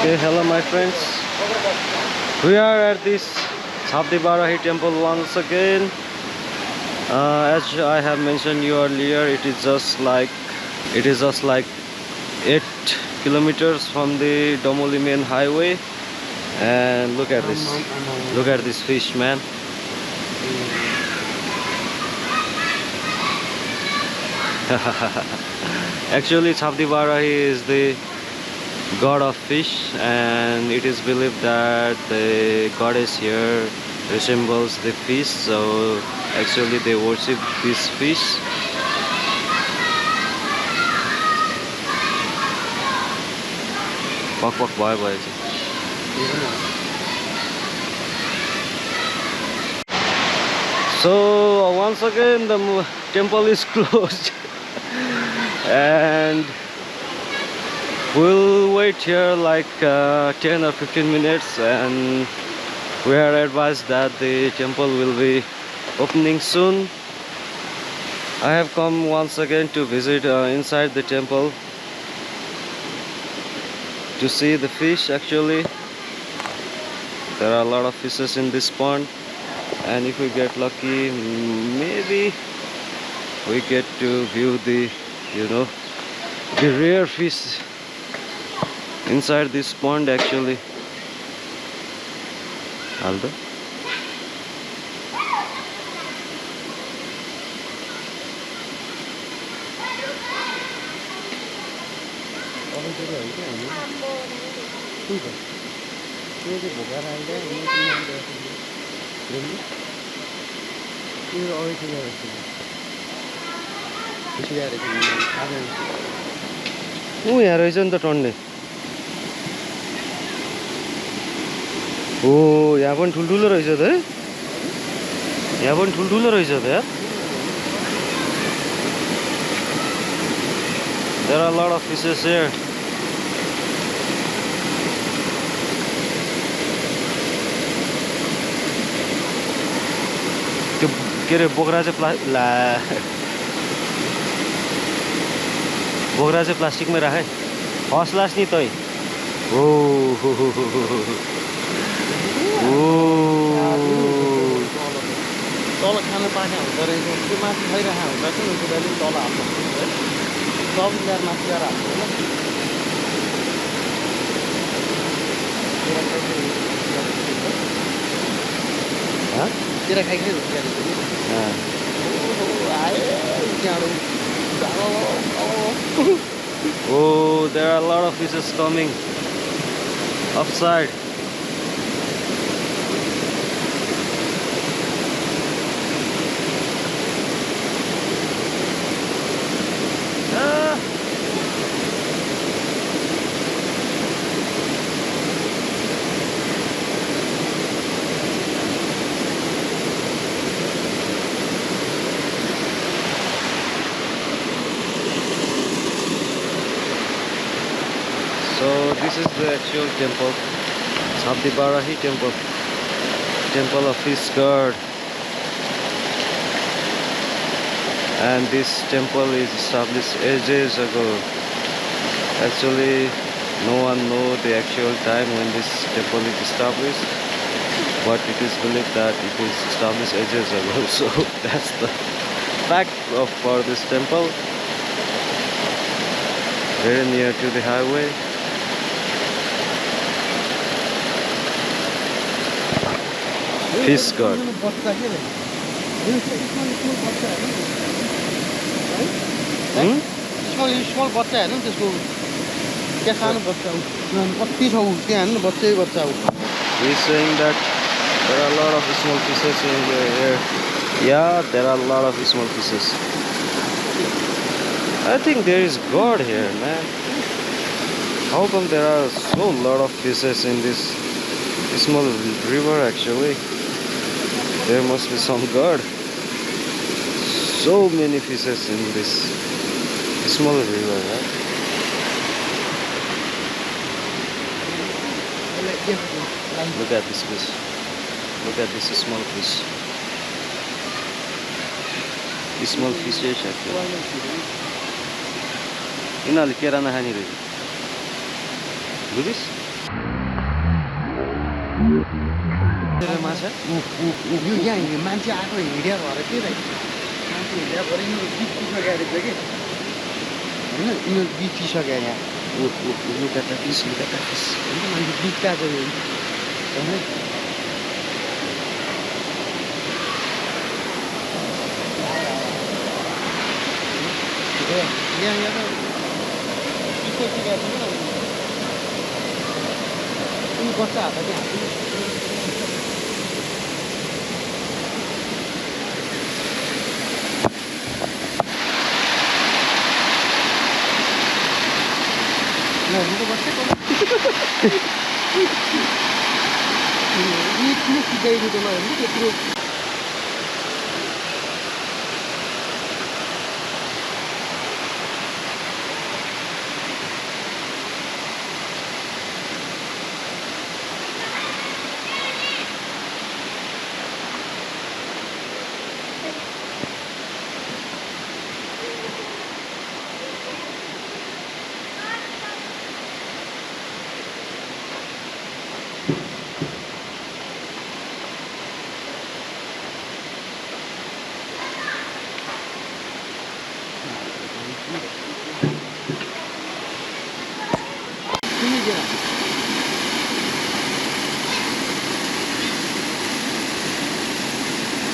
Okay, hello my friends. We are at this Chhabdi Barahi Temple once again. As I have mentioned you earlier, it is just like 8 kilometers from the Damauli main highway. And look at this. Look at this fish, man. Actually, Chhabdi Barahi is the god of fish, and it is believed that the goddess here resembles the fish, so actually they worship this fish. Bye bye. So once again the temple is closed and we'll wait here like 10 or 15 minutes, and we are advised that the temple will be opening soon. I have come once again to visit inside the temple to see the fish. Actually, there are a lot of fishes in this pond, and if we get lucky, maybe we get to view the the rare fish inside this pond actually. Aldo? यहाँ रहेछ नि त टन्ने. Oh, यहाँ पनि ठुल्ठुलो रहेछ त है. यहाँ पनि ठुल्ठुलो रहेछ त यार. There are a lot of fishes here. त्यो के रे बोक्रा चाहिँ प्लास्टिकमै राखे. हौसलास नि तै. ओ हो हो हो हो. तल खान पानी हुँदो रहेछ. त्यो माथि खाइरहेको हुँदा चाहिँ उनीहरूले तल हाल्नु है. सब ल्याएर माथि ल्याएर हाल्नु होइन. तेरा खाइ खाइ Oh, there are a lot of fishes coming upside. So this is the actual temple, Chhabdi Barahi Temple, temple of fish god. And this temple is established ages ago. Actually, no one knows the actual time when this temple is established, but it is believed that it is established ages ago. So that's the fact for this temple, very near to the highway. Fish god. Small बच्चा हेर्नु नि त्यसको क्या सानो बच्चा हो. कति छ उ त्यहाँ हेर्नु बच्चै बच्चा हो. He is saying that there are a lot of small fishes in here. Yeah, there are a lot of small fishes. I think there is God here, man. How come there are so lot of fishes in this small river actually? There must be some God. So many fishes in this small river, right? Look at this fish. Look at this small fish. Small fishes actually. यिनीहरूले केरा नखाने रहेछ. बुझिस्? माछा यो यहाँ मान्छे आएको हिँड्या भएर के भाइ मान्छे हिँड्या भएर यिनीहरू बितिसक्यो रहेछ कि होइन यिनीहरू बितिसक्यो यहाँ लुका टाकिस होइन मान्छे बित्ताको यो होइन यहाँ त उनी बस्छ हात त्यहाँ किन सिकाइदिएको त हेर्नु त्यत्रो